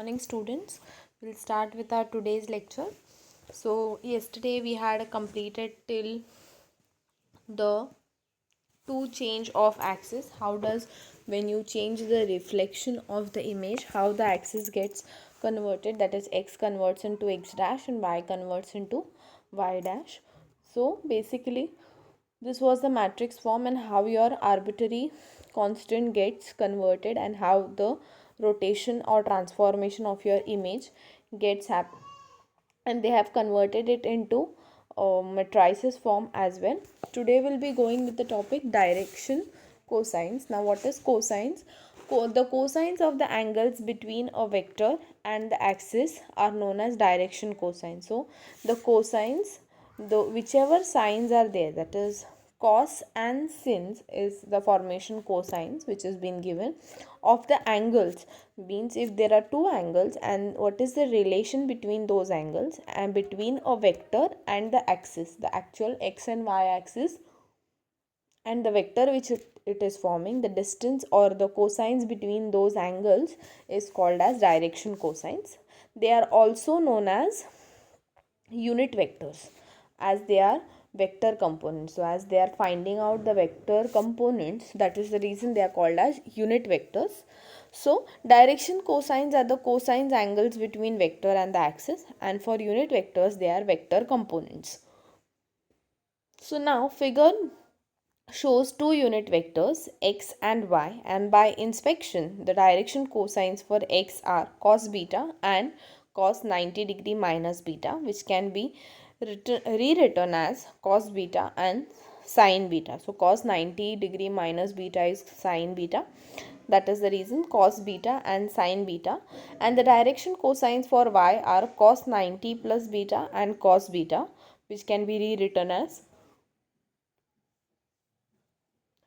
Morning students, we'll start with our today's lecture. So yesterday we had completed till the two change of axis. How does when you change the reflection of the image, how the axis gets converted, that is x converts into x dash and y converts into y dash. So basically this was the matrix form and how your arbitrary constant gets converted and how the rotation or transformation of your image gets happen, and they have converted it into matrices form as well. Today we'll be going with the topic direction cosines. Now what is cosines? The cosines of the angles between a vector and the axis are known as direction cosines. So the cosines, the whichever signs are there, that is cos and sins, is the formation cosines which has been given of the angles. Means if there are two angles, and what is the relation between those angles and between a vector and the axis, the actual x and y axis, and the vector which it is forming, the distance or the cosines between those angles is called as direction cosines. They are also known as unit vectors, as they are vector components. So as they are finding out the vector components, that is the reason they are called as unit vectors. So direction cosines are the cosines angles between vector and the axis, and for unit vectors they are vector components. So now figure shows two unit vectors x and y, and by inspection the direction cosines for x are cos beta and cos 90 degree minus beta, which can be rewritten as cos beta and sin beta. So cos 90 degree minus beta is sin beta, that is the reason cos beta and sin beta. And the direction cosines for y are cos 90 plus beta and cos beta, which can be rewritten as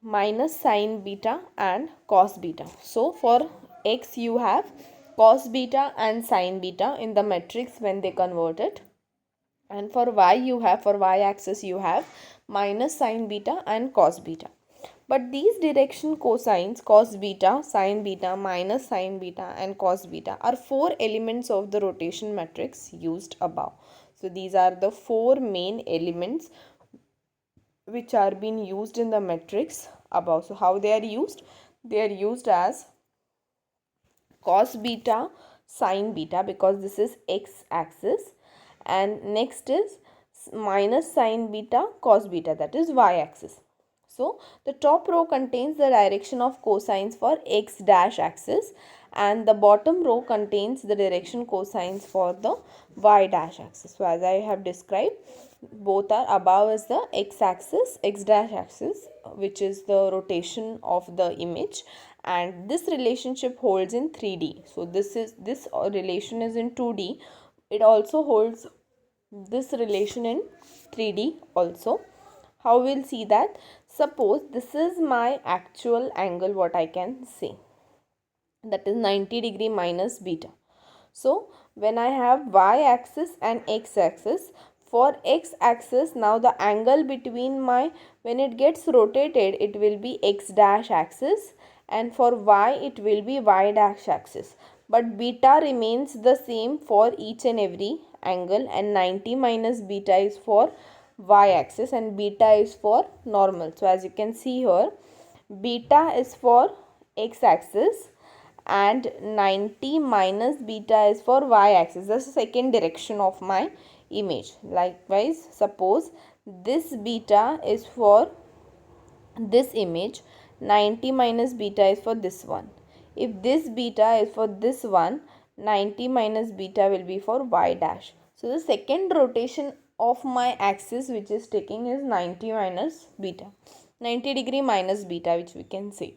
minus sin beta and cos beta. So for x you have cos beta and sin beta in the matrix when they convert it, and for y you have, for y axis you have minus sin beta and cos beta. But these direction cosines cos beta, sin beta, minus sin beta and cos beta are four elements of the rotation matrix used above. So these are the four main elements which are being used in the matrix above. So how they are used? They are used as cos beta, sin beta, because this is x axis, and next is minus sin beta, cos beta, that is y axis. So the top row contains the direction of cosines for x dash axis, and the bottom row contains the direction cosines for the y dash axis. So as I have described, both are above is the x axis, x dash axis, which is the rotation of the image, and this relationship holds in 3D. So this relation is in 2D. It also holds this relation in 3D also. How we'll see that? Suppose this is my actual angle, what I can say, that is 90 degree minus beta. So when I have y axis and x axis, for x axis now the angle between my, when it gets rotated it will be x dash axis, and for y it will be y dash axis, but beta remains the same for each and every angle, and 90 minus beta is for y axis and beta is for normal. So as you can see here, beta is for x axis and 90 minus beta is for y axis. That's the second direction of my image. Likewise, suppose this beta is for this image, 90 minus beta is for this one. If this beta is for this one, 90 minus beta will be for y dash. So the second rotation of my axis which is taking is 90 minus beta, 90 degree minus beta, which we can say.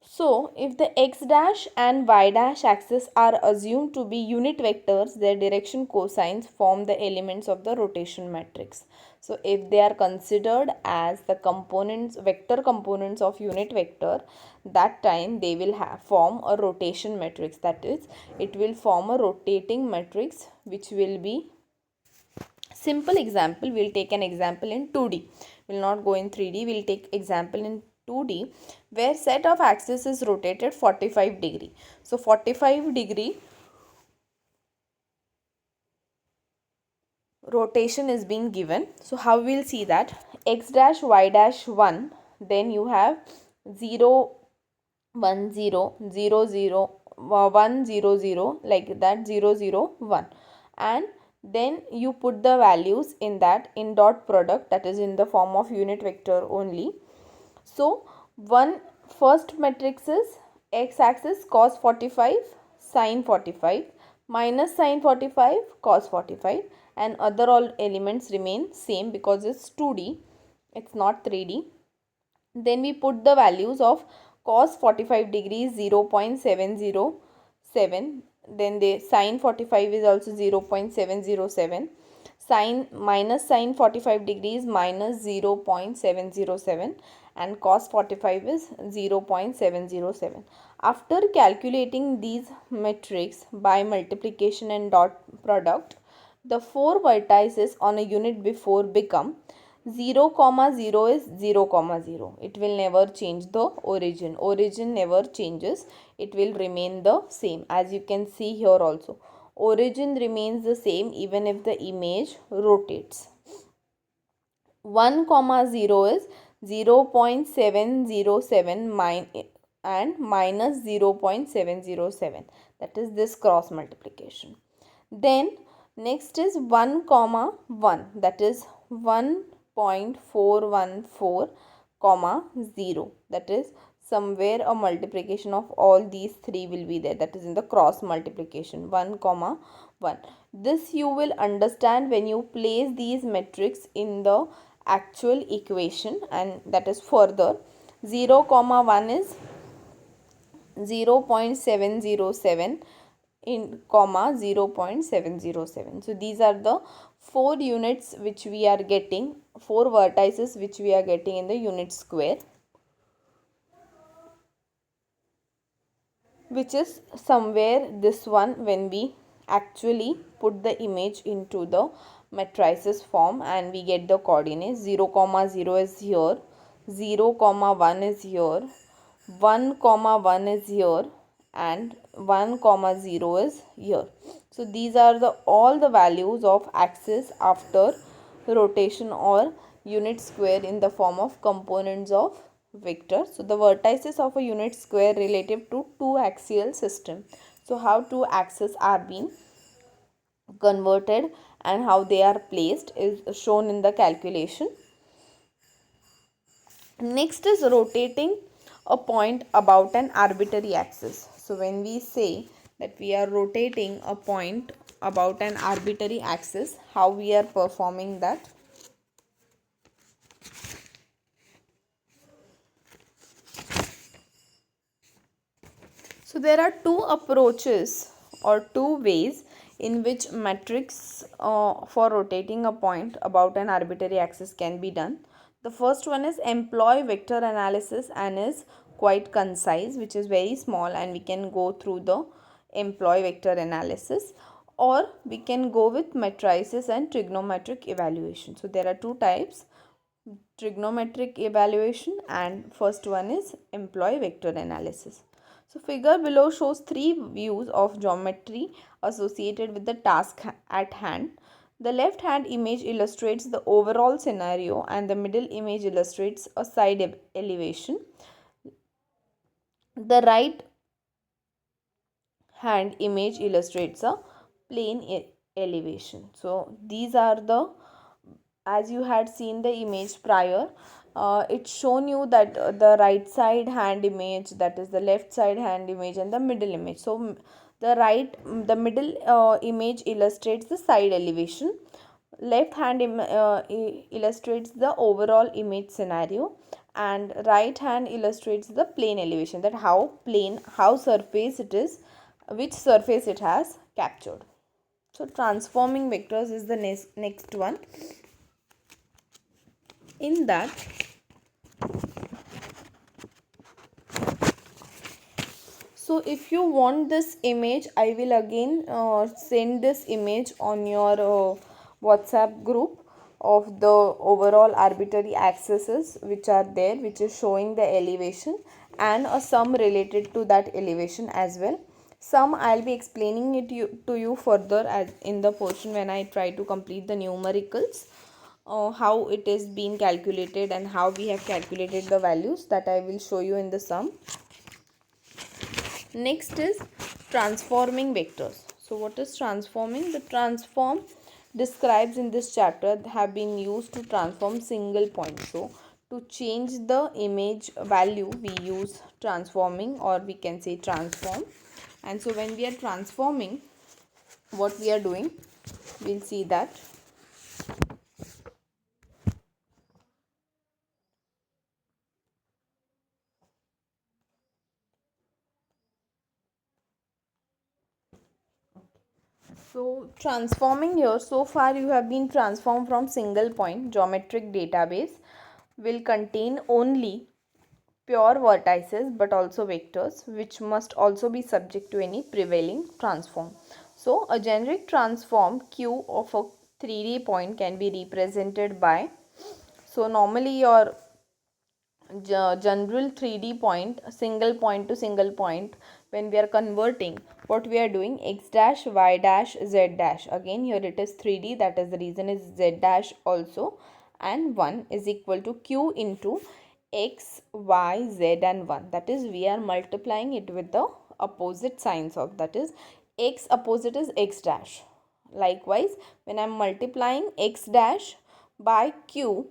So, if the x dash and y dash axis are assumed to be unit vectors, their direction cosines form the elements of the rotation matrix. So, if they are considered as the components, vector components of unit vector, that time they will form a rotation matrix. That is, it will form a rotating matrix which will be, simple example, we'll take an example in 2D. We'll not go in 3D, we'll take example in 2D where set of axis is rotated 45 degree. So 45 degree rotation is being given. So how we'll see that? X dash y dash 1, then you have 0 1 0 0 0 1 0 0, like that, 0 0 1, and then you put the values in that in dot product, that is in the form of unit vector only. So one first matrix is x axis cos 45 sin 45 minus sin 45 cos 45, and other all elements remain same because it's 2D, it's not 3D. Then we put the values of cos 45 degrees 0.707, then the sin 45 is also 0.707, sin minus sin 45 degrees minus 0.707, and cos 45 is 0.707. After calculating these metrics by multiplication and dot product, the four vertices on a unit before become 0 comma 0 is 0 comma 0. It will never change the origin. Origin never changes. It will remain the same. As you can see here also, origin remains the same even if the image rotates. 1 comma 0 is 0.707 and minus 0.707. That is this cross multiplication. Then next is 1 comma 1, that is 1.414 comma 0, that is somewhere a multiplication of all these three will be there, that is in the cross multiplication 1 comma 1. This you will understand when you place these metrics in the actual equation, and that is further 0 comma 1 is 0.707 in comma 0.707. So these are the four units which we are getting, four vertices which we are getting in the unit square, which is somewhere this one when we actually put the image into the matrices form and we get the coordinates. 0 comma 0 is here, 0 comma 1 is here, 1 comma 1 is here, and 1 comma 0 is here. So these are the all the values of axis after rotation or unit square in the form of components of vector. So the vertices of a unit square relative to two axial system. So how two axes are being converted and how they are placed is shown in the calculation. Next is rotating a point about an arbitrary axis. So when we say that we are rotating a point about an arbitrary axis, how we are performing that? So there are two approaches or two ways in which metrics for rotating a point about an arbitrary axis can be done. The first one is employ vector analysis and is quite concise, which is very small, and we can go through the employ vector analysis, or we can go with matrices and trigonometric evaluation. So there are two types, trigonometric evaluation and first one is employ vector analysis. So figure below shows three views of geometry associated with the task at hand. The left hand image illustrates the overall scenario and the middle image illustrates a side elevation. The right hand image illustrates a plane elevation. So these are the, as you had seen the image prior, it's shown you that the right side hand image, that is the left side hand image, and the middle image. So the middle image illustrates the side elevation, left hand illustrates the overall image scenario, and right hand illustrates the plane elevation, that how surface it is, which surface it has captured. So transforming vectors is the next one. In that, so if you want this image, I will again send this image on your WhatsApp group of the overall arbitrary axes which are there, which is showing the elevation and a sum related to that elevation as well. Some I'll be explaining it to you further as in the portion when I try to complete the numericals, how it is being calculated and how we have calculated the values, that I will show you in the sum. Next is transforming vectors. So what is transforming? The transform describes in this chapter have been used to transform single points. So to change the image value we use transforming, or we can say transform. And so when we are transforming, what we are doing, we'll see that. So transforming here, so far you have been transformed from single point. Geometric database will contain only pure vertices but also vectors, which must also be subject to any prevailing transform. So a generic transform Q of a 3D point can be represented by, so normally your general 3D point, single point to single point, when we are converting, what we are doing, x dash, y dash, z dash. Again here it is 3D, that is the reason is z dash also, and 1 is equal to q into x, y, z and 1. That is we are multiplying it with the opposite signs of, that is x opposite is x dash. Likewise, when I am multiplying x dash by q,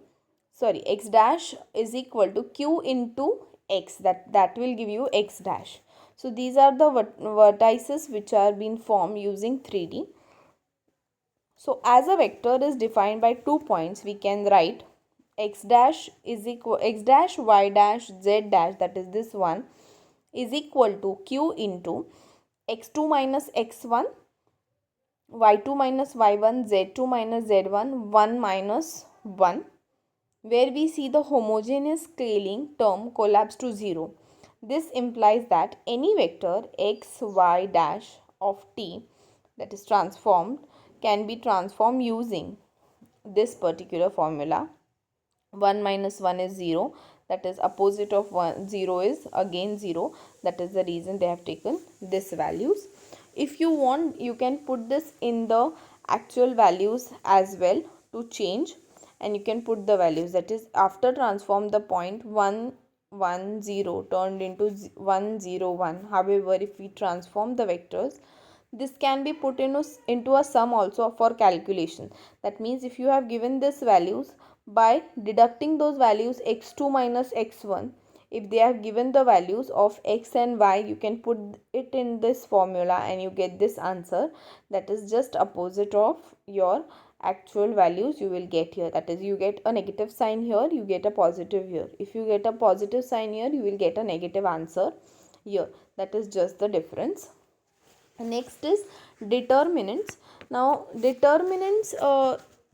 sorry, x dash is equal to q into x, that will give you x dash. So these are the vertices which are being formed using 3D. So as a vector is defined by 2 points, we can write x dash is equal, x dash, y dash, z dash, that is this one, is equal to q into x2 minus x1, y2 minus y1, z2 minus z1, 1 minus 1, where we see the homogeneous scaling term collapse to 0. This implies that any vector x, y dash of t that is transformed can be transformed using this particular formula. 1 minus 1 is 0, that is opposite of 1, 0 is again 0, that is the reason they have taken this values. If you want, you can put this in the actual values as well to change, and you can put the values, that is after transform the point 1 1 0 turned into 1 0 1. However, if we transform the vectors, this can be put into a sum also for calculation. That means if you have given this values, by deducting those values x2 minus x1, if they have given the values of x and y, you can put it in this formula and you get this answer, that is just opposite of your actual values you will get here. That is, you get a negative sign here, you get a positive here. If you get a positive sign here, you will get a negative answer here. That is just the difference. Next is determinants. Now determinants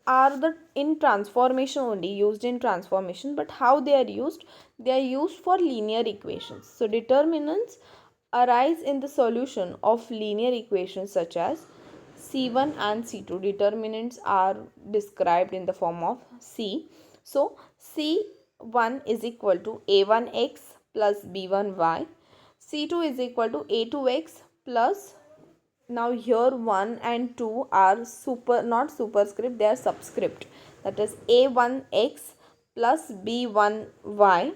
are the in transformation only, used in transformation, but how they are used, they are used for linear equations. So determinants arise in the solution of linear equations such as C1 and C2. Determinants are described in the form of C. So C1 is equal to a1x plus b1y, C2 is equal to a2x plus, now here 1 and 2 are not superscript, they are subscript, that is a1x plus b1y,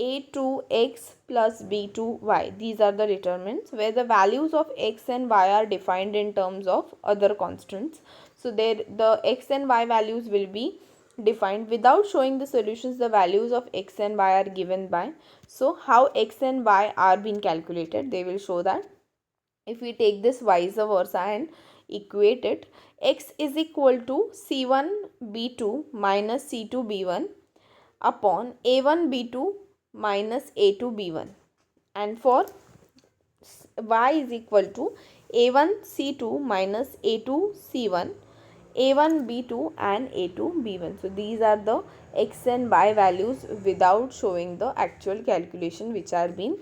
a2x plus b2y. These are the determinants where the values of x and y are defined in terms of other constants. So there the x and y values will be defined without showing the solutions. The values of x and y are given by, so how x and y are being calculated, they will show that. If we take this vice versa and equate it, x is equal to c1 b2 minus c2 b1 upon a1 b2 minus a2 b1, and for y is equal to a1 c2 minus a2 c1, a1 b2 and a2 b1. So these are the x and y values without showing the actual calculation which are being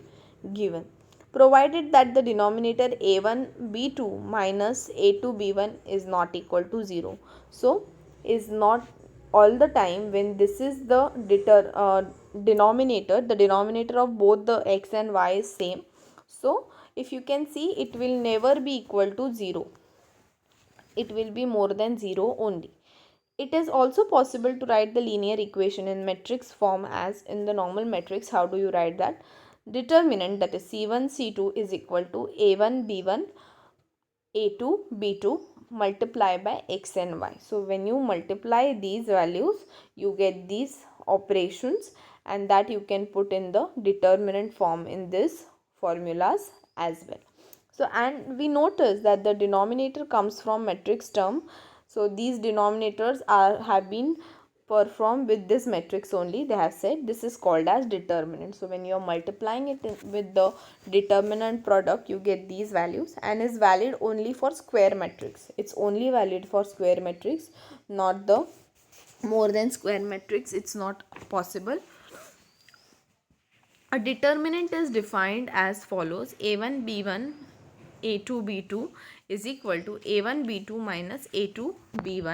given, provided that the denominator a1 b2 minus a2 b1 is not equal to 0. So is not all the time when this is the denominator, the denominator of both the x and y is same. So if you can see, it will never be equal to 0. It will be more than 0 only. It is also possible to write the linear equation in matrix form as in the normal matrix. How do you write that? Determinant, that is C1 C2 is equal to A1 B1 A2 B2 multiply by x and y. So when you multiply these values, you get these operations, and that you can put in the determinant form in this formulas as well. So, and we notice that the denominator comes from matrix term. So these denominators have been performed with this matrix only. They have said this is called as determinant. So when you are multiplying it with the determinant product, you get these values, and is valid only for square matrix. It's only valid for square matrix, not the more than square matrix. It's not possible. A determinant is defined as follows: A1 B1 A2 B2 is equal to A1 B2 minus A2 B1